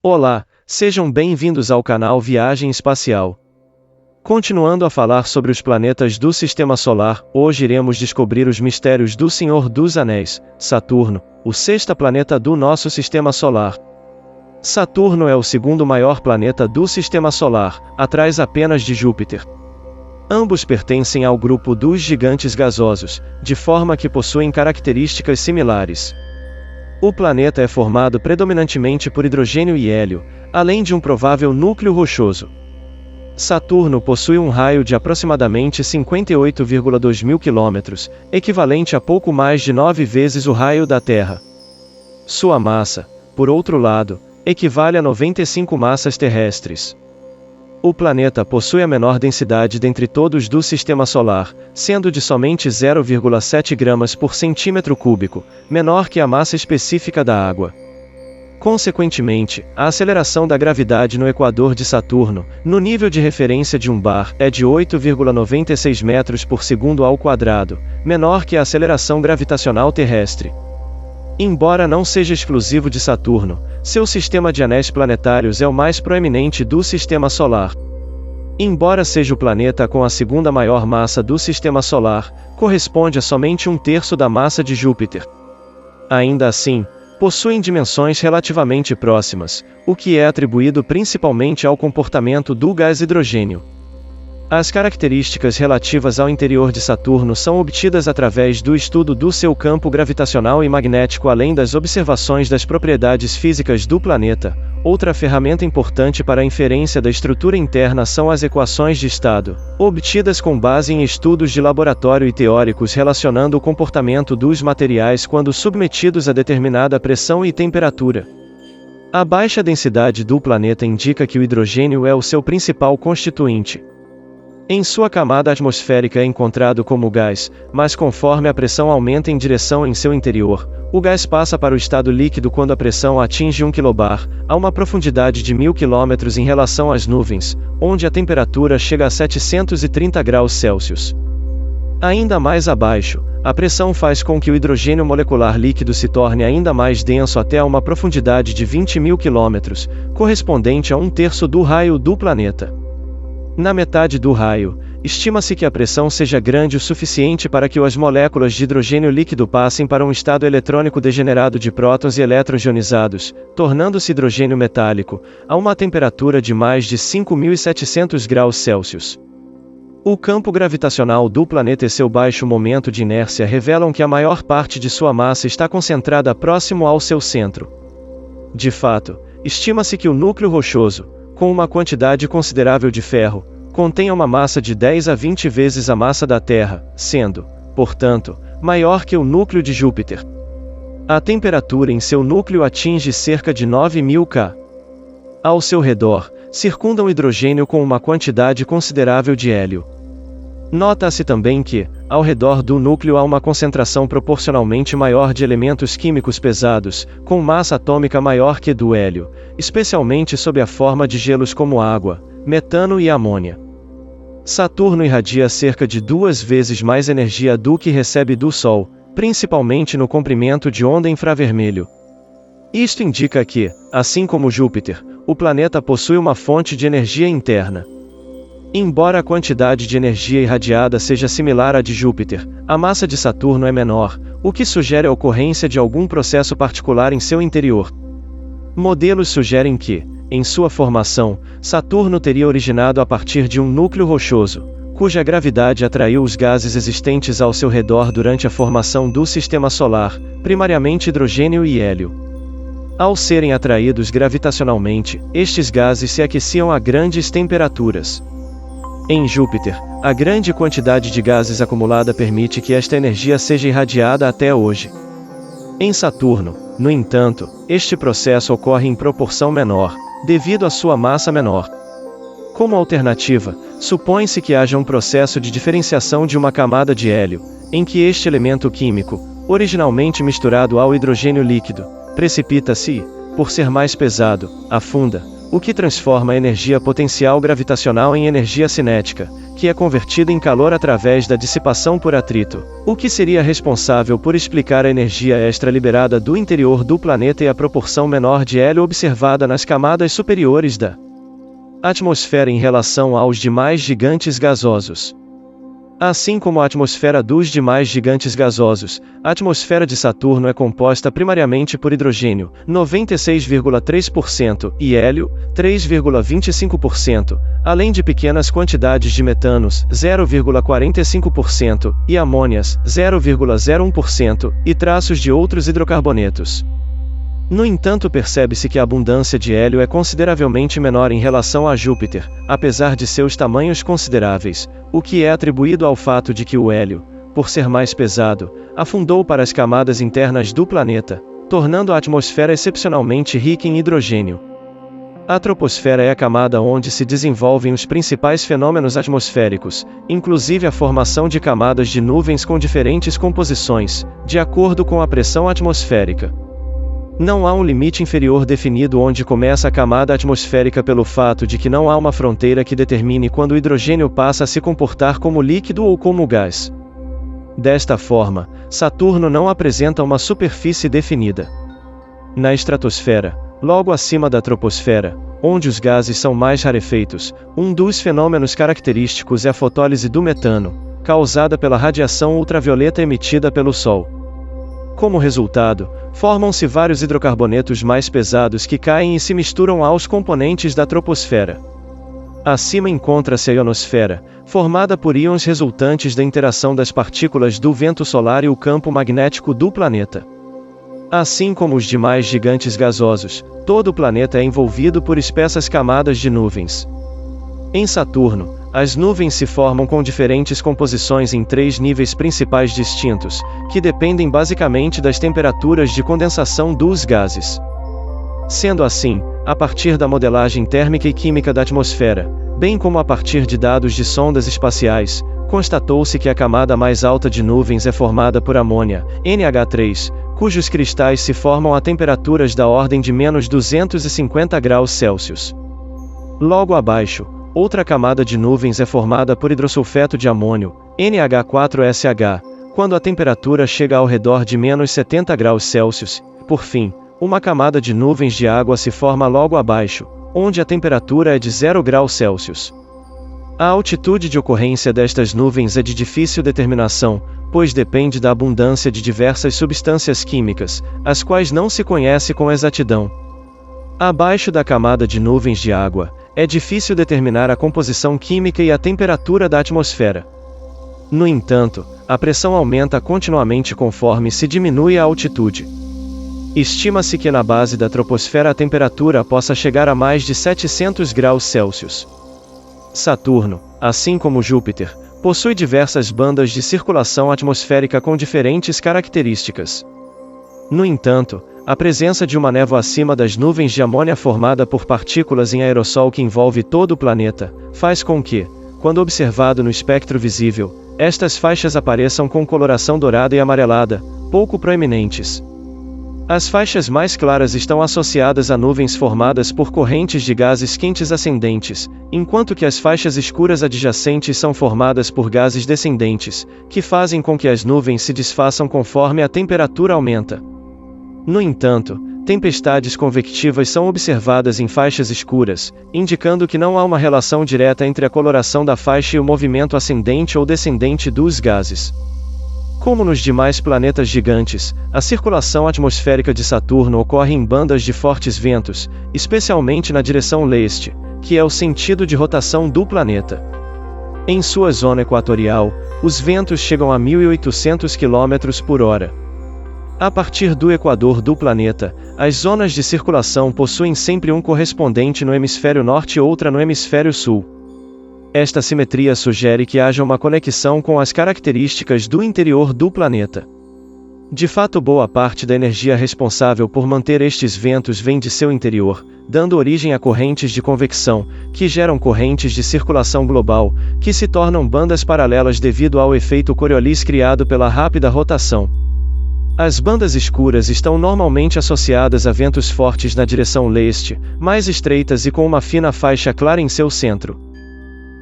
Olá, sejam bem-vindos ao canal Viagem Espacial. Continuando a falar sobre os planetas do Sistema Solar, hoje iremos descobrir os mistérios do Senhor dos Anéis, Saturno, o sexto planeta do nosso Sistema Solar. Saturno é o segundo maior planeta do Sistema Solar, atrás apenas de Júpiter. Ambos pertencem ao grupo dos gigantes gasosos, de forma que possuem características similares. O planeta é formado predominantemente por hidrogênio e hélio, além de um provável núcleo rochoso. Saturno possui um raio de aproximadamente 58,2 mil quilômetros, equivalente a pouco mais de 9 vezes o raio da Terra. Sua massa, por outro lado, equivale a 95 massas terrestres. O planeta possui a menor densidade dentre todos do Sistema Solar, sendo de somente 0,7 gramas por centímetro cúbico, menor que a massa específica da água. Consequentemente, a aceleração da gravidade no equador de Saturno, no nível de referência de um bar, é de 8,96 metros por segundo ao quadrado, menor que a aceleração gravitacional terrestre. Embora não seja exclusivo de Saturno, seu sistema de anéis planetários é o mais proeminente do Sistema Solar. Embora seja o planeta com a segunda maior massa do Sistema Solar, corresponde a somente 1/3 da massa de Júpiter. Ainda assim, possuem dimensões relativamente próximas, o que é atribuído principalmente ao comportamento do gás hidrogênio. As características relativas ao interior de Saturno são obtidas através do estudo do seu campo gravitacional e magnético, além das observações das propriedades físicas do planeta. Outra ferramenta importante para a inferência da estrutura interna são as equações de estado, obtidas com base em estudos de laboratório e teóricos relacionando o comportamento dos materiais quando submetidos a determinada pressão e temperatura. A baixa densidade do planeta indica que o hidrogênio é o seu principal constituinte. Em sua camada atmosférica é encontrado como gás, mas conforme a pressão aumenta em direção em seu interior, o gás passa para o estado líquido quando a pressão atinge 1 kbar, a uma profundidade de 1000 km em relação às nuvens, onde a temperatura chega a 730 graus Celsius. Ainda mais abaixo, a pressão faz com que o hidrogênio molecular líquido se torne ainda mais denso até a uma profundidade de 20.000 km, correspondente a 1/3 do raio do planeta. Na metade do raio, estima-se que a pressão seja grande o suficiente para que as moléculas de hidrogênio líquido passem para um estado eletrônico degenerado de prótons e elétrons ionizados, tornando-se hidrogênio metálico, a uma temperatura de mais de 5.700 graus Celsius. O campo gravitacional do planeta e seu baixo momento de inércia revelam que a maior parte de sua massa está concentrada próximo ao seu centro. De fato, estima-se que o núcleo rochoso, com uma quantidade considerável de ferro, contém uma massa de 10 a 20 vezes a massa da Terra, sendo, portanto, maior que o núcleo de Júpiter. A temperatura em seu núcleo atinge cerca de 9.000 K. Ao seu redor, circunda um hidrogênio com uma quantidade considerável de hélio. Nota-se também que, ao redor do núcleo há uma concentração proporcionalmente maior de elementos químicos pesados, com massa atômica maior que do hélio, especialmente sob a forma de gelos como água, metano e amônia. Saturno irradia cerca de 2 vezes mais energia do que recebe do Sol, principalmente no comprimento de onda infravermelho. Isto indica que, assim como Júpiter, o planeta possui uma fonte de energia interna. Embora a quantidade de energia irradiada seja similar à de Júpiter, a massa de Saturno é menor, o que sugere a ocorrência de algum processo particular em seu interior. Modelos sugerem que, em sua formação, Saturno teria originado a partir de um núcleo rochoso, cuja gravidade atraiu os gases existentes ao seu redor durante a formação do Sistema Solar, primariamente hidrogênio e hélio. Ao serem atraídos gravitacionalmente, estes gases se aqueciam a grandes temperaturas. Em Júpiter, a grande quantidade de gases acumulada permite que esta energia seja irradiada até hoje. Em Saturno, no entanto, este processo ocorre em proporção menor, devido à sua massa menor. Como alternativa, supõe-se que haja um processo de diferenciação de uma camada de hélio, em que este elemento químico, originalmente misturado ao hidrogênio líquido, precipita-se e, por ser mais pesado, afunda, o que transforma a energia potencial gravitacional em energia cinética, que é convertido em calor através da dissipação por atrito, o que seria responsável por explicar a energia extra liberada do interior do planeta e a proporção menor de hélio observada nas camadas superiores da atmosfera em relação aos demais gigantes gasosos. Assim como a atmosfera dos demais gigantes gasosos, a atmosfera de Saturno é composta primariamente por hidrogênio, 96,3%, e hélio, 3,25%, além de pequenas quantidades de metanos, 0,45%, e amônias, 0,01%, e traços de outros hidrocarbonetos. No entanto, percebe-se que a abundância de hélio é consideravelmente menor em relação a Júpiter, apesar de seus tamanhos consideráveis, o que é atribuído ao fato de que o hélio, por ser mais pesado, afundou para as camadas internas do planeta, tornando a atmosfera excepcionalmente rica em hidrogênio. A troposfera é a camada onde se desenvolvem os principais fenômenos atmosféricos, inclusive a formação de camadas de nuvens com diferentes composições, de acordo com a pressão atmosférica. Não há um limite inferior definido onde começa a camada atmosférica pelo fato de que não há uma fronteira que determine quando o hidrogênio passa a se comportar como líquido ou como gás. Desta forma, Saturno não apresenta uma superfície definida. Na estratosfera, logo acima da troposfera, onde os gases são mais rarefeitos, um dos fenômenos característicos é a fotólise do metano, causada pela radiação ultravioleta emitida pelo Sol. Como resultado, formam-se vários hidrocarbonetos mais pesados que caem e se misturam aos componentes da troposfera. Acima encontra-se a ionosfera, formada por íons resultantes da interação das partículas do vento solar e o campo magnético do planeta. Assim como os demais gigantes gasosos, todo o planeta é envolvido por espessas camadas de nuvens. Em Saturno, as nuvens se formam com diferentes composições em 3 níveis principais distintos, que dependem basicamente das temperaturas de condensação dos gases. Sendo assim, a partir da modelagem térmica e química da atmosfera, bem como a partir de dados de sondas espaciais, constatou-se que a camada mais alta de nuvens é formada por amônia, NH3, cujos cristais se formam a temperaturas da ordem de menos 250 graus Celsius. Logo abaixo, outra camada de nuvens é formada por hidrosulfeto de amônio, NH4SH, quando a temperatura chega ao redor de menos 70 graus Celsius. Por fim, uma camada de nuvens de água se forma logo abaixo, onde a temperatura é de 0 graus Celsius. A altitude de ocorrência destas nuvens é de difícil determinação, pois depende da abundância de diversas substâncias químicas, as quais não se conhece com exatidão. Abaixo da camada de nuvens de água, é difícil determinar a composição química e a temperatura da atmosfera. No entanto, a pressão aumenta continuamente conforme se diminui a altitude. Estima-se que na base da troposfera a temperatura possa chegar a mais de 700 graus Celsius. Saturno, assim como Júpiter, possui diversas bandas de circulação atmosférica com diferentes características. No entanto, a presença de uma névoa acima das nuvens de amônia formada por partículas em aerossol que envolve todo o planeta, faz com que, quando observado no espectro visível, estas faixas apareçam com coloração dourada e amarelada, pouco proeminentes. As faixas mais claras estão associadas a nuvens formadas por correntes de gases quentes ascendentes, enquanto que as faixas escuras adjacentes são formadas por gases descendentes, que fazem com que as nuvens se desfaçam conforme a temperatura aumenta. No entanto, tempestades convectivas são observadas em faixas escuras, indicando que não há uma relação direta entre a coloração da faixa e o movimento ascendente ou descendente dos gases. Como nos demais planetas gigantes, a circulação atmosférica de Saturno ocorre em bandas de fortes ventos, especialmente na direção leste, que é o sentido de rotação do planeta. Em sua zona equatorial, os ventos chegam a 1.800 km por hora. A partir do equador do planeta, as zonas de circulação possuem sempre um correspondente no hemisfério norte e outra no hemisfério sul. Esta simetria sugere que haja uma conexão com as características do interior do planeta. De fato, boa parte da energia responsável por manter estes ventos vem de seu interior, dando origem a correntes de convecção, que geram correntes de circulação global, que se tornam bandas paralelas devido ao efeito Coriolis criado pela rápida rotação. As bandas escuras estão normalmente associadas a ventos fortes na direção leste, mais estreitas e com uma fina faixa clara em seu centro.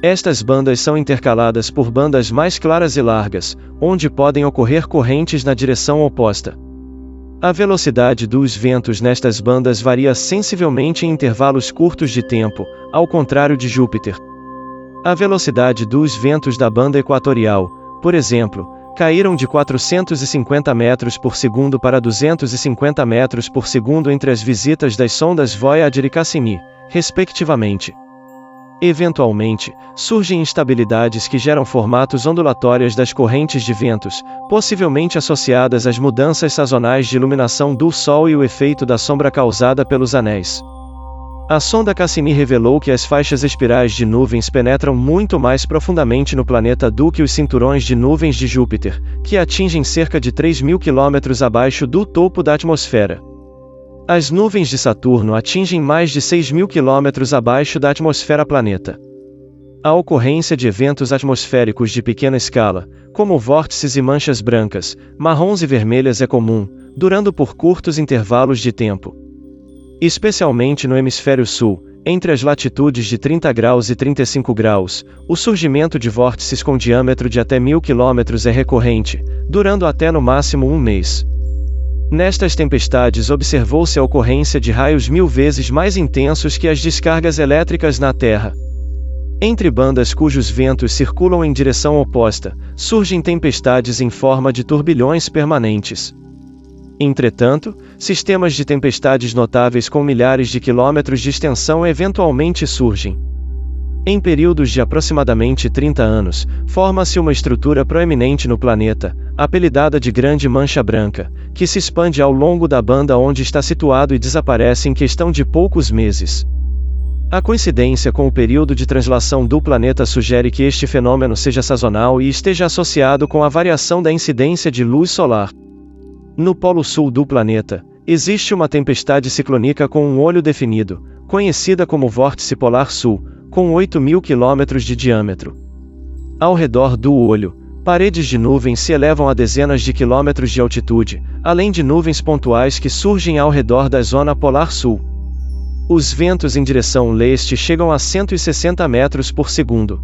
Estas bandas são intercaladas por bandas mais claras e largas, onde podem ocorrer correntes na direção oposta. A velocidade dos ventos nestas bandas varia sensivelmente em intervalos curtos de tempo, ao contrário de Júpiter. A velocidade dos ventos da banda equatorial, por exemplo, caíram de 450 metros por segundo para 250 metros por segundo entre as visitas das sondas Voyager e Cassini, respectivamente. Eventualmente, surgem instabilidades que geram formatos ondulatórios das correntes de ventos, possivelmente associadas às mudanças sazonais de iluminação do Sol e o efeito da sombra causada pelos anéis. A sonda Cassini revelou que as faixas espirais de nuvens penetram muito mais profundamente no planeta do que os cinturões de nuvens de Júpiter, que atingem cerca de 3.000 km abaixo do topo da atmosfera. As nuvens de Saturno atingem mais de 6.000 km abaixo da atmosfera planeta. A ocorrência de eventos atmosféricos de pequena escala, como vórtices e manchas brancas, marrons e vermelhas é comum, durando por curtos intervalos de tempo. Especialmente no hemisfério sul, entre as latitudes de 30 graus e 35 graus, o surgimento de vórtices com diâmetro de até 1.000 km é recorrente, durando até no máximo um mês. Nestas tempestades observou-se a ocorrência de raios 1000 vezes mais intensos que as descargas elétricas na Terra. Entre bandas cujos ventos circulam em direção oposta, surgem tempestades em forma de turbilhões permanentes. Entretanto, sistemas de tempestades notáveis com milhares de quilômetros de extensão eventualmente surgem. Em períodos de aproximadamente 30 anos, forma-se uma estrutura proeminente no planeta, apelidada de Grande Mancha Branca, que se expande ao longo da banda onde está situado e desaparece em questão de poucos meses. A coincidência com o período de translação do planeta sugere que este fenômeno seja sazonal e esteja associado com a variação da incidência de luz solar. No polo sul do planeta, existe uma tempestade ciclônica com um olho definido, conhecida como Vórtice Polar Sul, com 8.000 km de diâmetro. Ao redor do olho, paredes de nuvens se elevam a dezenas de quilômetros de altitude, além de nuvens pontuais que surgem ao redor da zona polar sul. Os ventos em direção leste chegam a 160 metros por segundo.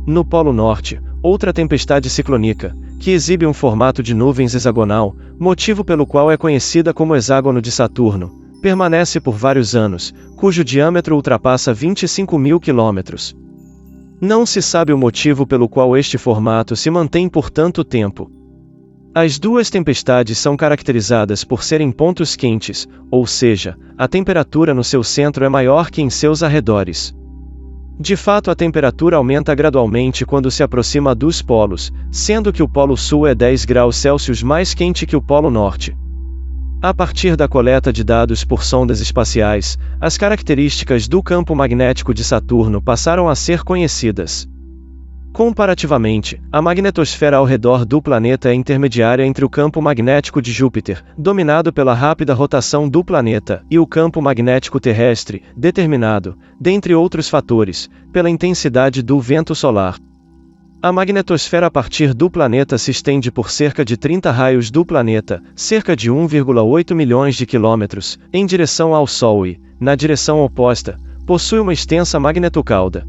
No Polo Norte, outra tempestade ciclônica, que exibe um formato de nuvens hexagonal, motivo pelo qual é conhecida como hexágono de Saturno, permanece por vários anos, cujo diâmetro ultrapassa 25.000 km. Não se sabe o motivo pelo qual este formato se mantém por tanto tempo. As duas tempestades são caracterizadas por serem pontos quentes, ou seja, a temperatura no seu centro é maior que em seus arredores. De fato, a temperatura aumenta gradualmente quando se aproxima dos polos, sendo que o Polo Sul é 10 graus Celsius mais quente que o Polo Norte. A partir da coleta de dados por sondas espaciais, as características do campo magnético de Saturno passaram a ser conhecidas. Comparativamente, a magnetosfera ao redor do planeta é intermediária entre o campo magnético de Júpiter, dominado pela rápida rotação do planeta, e o campo magnético terrestre, determinado, dentre outros fatores, pela intensidade do vento solar. A magnetosfera a partir do planeta se estende por cerca de 30 raios do planeta, cerca de 1,8 milhões de quilômetros, em direção ao Sol e, na direção oposta, possui uma extensa magnetocauda.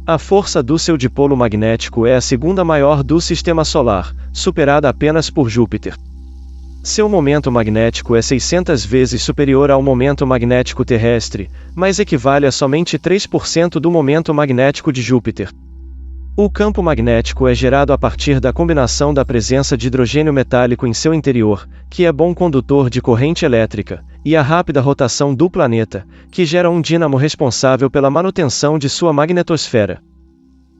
A força do seu dipolo magnético é a segunda maior do Sistema Solar, superada apenas por Júpiter. Seu momento magnético é 600 vezes superior ao momento magnético terrestre, mas equivale a somente 3% do momento magnético de Júpiter. O campo magnético é gerado a partir da combinação da presença de hidrogênio metálico em seu interior, que é bom condutor de corrente elétrica, e a rápida rotação do planeta, que gera um dínamo responsável pela manutenção de sua magnetosfera.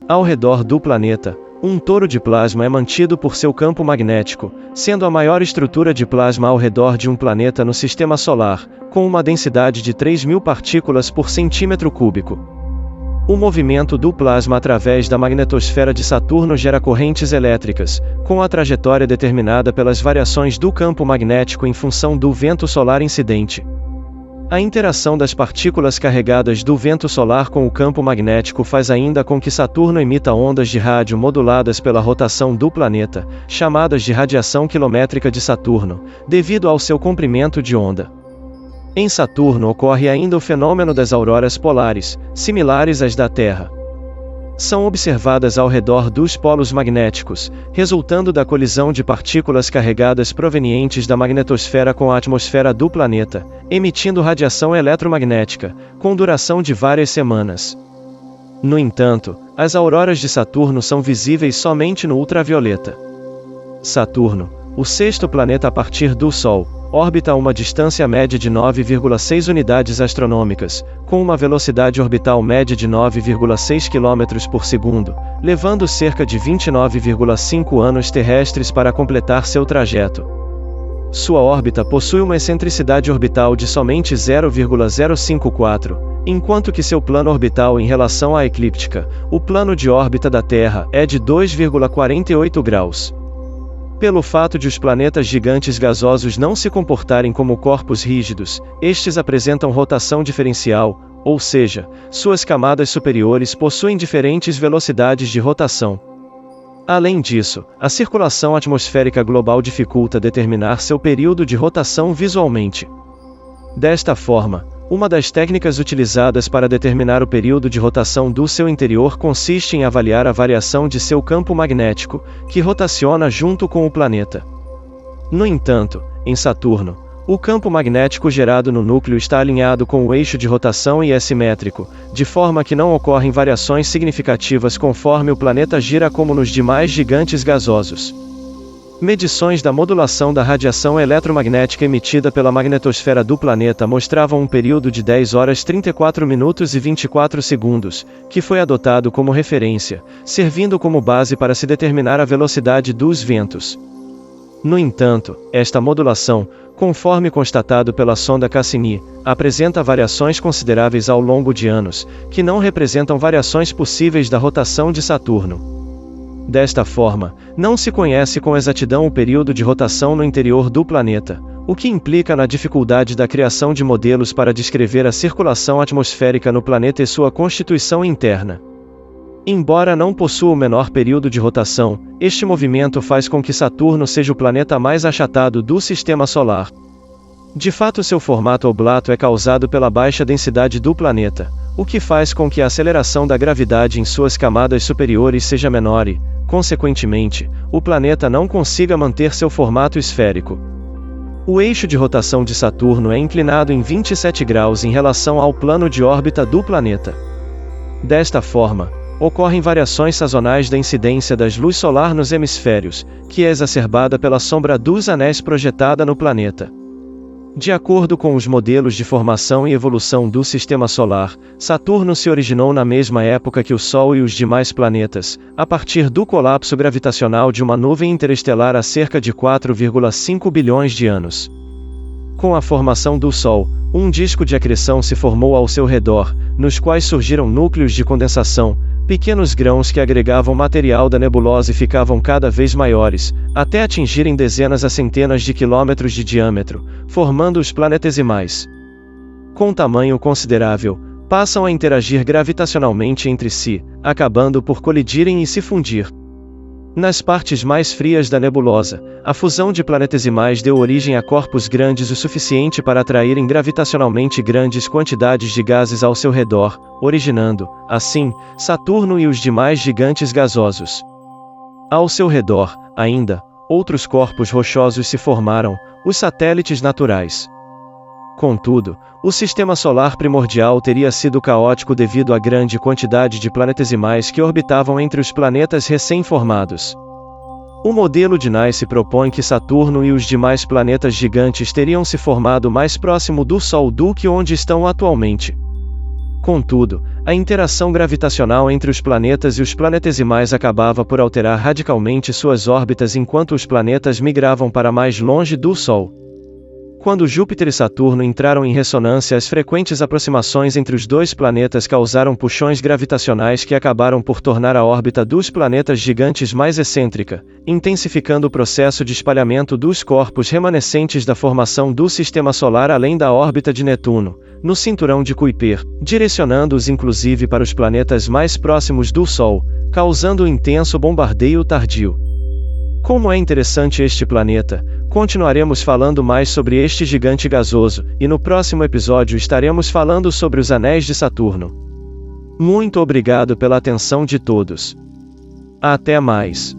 Ao redor do planeta, um toro de plasma é mantido por seu campo magnético, sendo a maior estrutura de plasma ao redor de um planeta no Sistema Solar, com uma densidade de 3.000 partículas por centímetro cúbico. O movimento do plasma através da magnetosfera de Saturno gera correntes elétricas, com a trajetória determinada pelas variações do campo magnético em função do vento solar incidente. A interação das partículas carregadas do vento solar com o campo magnético faz ainda com que Saturno emita ondas de rádio moduladas pela rotação do planeta, chamadas de radiação quilométrica de Saturno, devido ao seu comprimento de onda. Em Saturno ocorre ainda o fenômeno das auroras polares, similares às da Terra. são observadas ao redor dos polos magnéticos, resultando da colisão de partículas carregadas provenientes da magnetosfera com a atmosfera do planeta, emitindo radiação eletromagnética, com duração de várias semanas. No entanto, as auroras de Saturno são visíveis somente no ultravioleta. Saturno, o sexto planeta a partir do Sol, orbita a uma distância média de 9,6 unidades astronômicas, com uma velocidade orbital média de 9,6 km por segundo, levando cerca de 29,5 anos terrestres para completar seu trajeto. Sua órbita possui uma excentricidade orbital de somente 0,054, enquanto que seu plano orbital em relação à eclíptica, o plano de órbita da Terra, é de 2,48 graus. Pelo fato de os planetas gigantes gasosos não se comportarem como corpos rígidos, estes apresentam rotação diferencial, ou seja, suas camadas superiores possuem diferentes velocidades de rotação. Além disso, a circulação atmosférica global dificulta determinar seu período de rotação visualmente. Desta forma, uma das técnicas utilizadas para determinar o período de rotação do seu interior consiste em avaliar a variação de seu campo magnético, que rotaciona junto com o planeta. No entanto, em Saturno, o campo magnético gerado no núcleo está alinhado com o eixo de rotação e é simétrico, de forma que não ocorrem variações significativas conforme o planeta gira como nos demais gigantes gasosos. Medições da modulação da radiação eletromagnética emitida pela magnetosfera do planeta mostravam um período de 10 horas 34 minutos e 24 segundos, que foi adotado como referência, servindo como base para se determinar a velocidade dos ventos. No entanto, esta modulação, conforme constatado pela sonda Cassini, apresenta variações consideráveis ao longo de anos, que não representam variações possíveis da rotação de Saturno. Desta forma, não se conhece com exatidão o período de rotação no interior do planeta, o que implica na dificuldade da criação de modelos para descrever a circulação atmosférica no planeta e sua constituição interna. Embora não possua o menor período de rotação, este movimento faz com que Saturno seja o planeta mais achatado do Sistema Solar. De fato, seu formato oblato é causado pela baixa densidade do planeta, o que faz com que a aceleração da gravidade em suas camadas superiores seja menor e, consequentemente, o planeta não consiga manter seu formato esférico. O eixo de rotação de Saturno é inclinado em 27 graus em relação ao plano de órbita do planeta. Desta forma, ocorrem variações sazonais da incidência da luz solar nos hemisférios, que é exacerbada pela sombra dos anéis projetada no planeta. De acordo com os modelos de formação e evolução do Sistema Solar, Saturno se originou na mesma época que o Sol e os demais planetas, a partir do colapso gravitacional de uma nuvem interestelar há cerca de 4,5 bilhões de anos. Com a formação do Sol, um disco de acreção se formou ao seu redor, nos quais surgiram núcleos de condensação, pequenos grãos que agregavam material da nebulosa e ficavam cada vez maiores, até atingirem dezenas a centenas de quilômetros de diâmetro, formando os planetesimais. Com tamanho considerável, passam a interagir gravitacionalmente entre si, acabando por colidirem e se fundir. Nas partes mais frias da nebulosa, a fusão de planetesimais deu origem a corpos grandes o suficiente para atraírem gravitacionalmente grandes quantidades de gases ao seu redor, originando, assim, Saturno e os demais gigantes gasosos. Ao seu redor, ainda, outros corpos rochosos se formaram, os satélites naturais. Contudo, o sistema solar primordial teria sido caótico devido à grande quantidade de planetesimais que orbitavam entre os planetas recém-formados. O modelo de Nice propõe que Saturno e os demais planetas gigantes teriam se formado mais próximo do Sol do que onde estão atualmente. Contudo, a interação gravitacional entre os planetas e os planetesimais acabava por alterar radicalmente suas órbitas enquanto os planetas migravam para mais longe do Sol. Quando Júpiter e Saturno entraram em ressonância, as frequentes aproximações entre os dois planetas causaram puxões gravitacionais que acabaram por tornar a órbita dos planetas gigantes mais excêntrica, intensificando o processo de espalhamento dos corpos remanescentes da formação do Sistema Solar além da órbita de Netuno, no cinturão de Kuiper, direcionando-os inclusive para os planetas mais próximos do Sol, causando um intenso bombardeio tardio. Como é interessante este planeta, continuaremos falando mais sobre este gigante gasoso, e no próximo episódio estaremos falando sobre os anéis de Saturno. Muito obrigado pela atenção de todos. Até mais.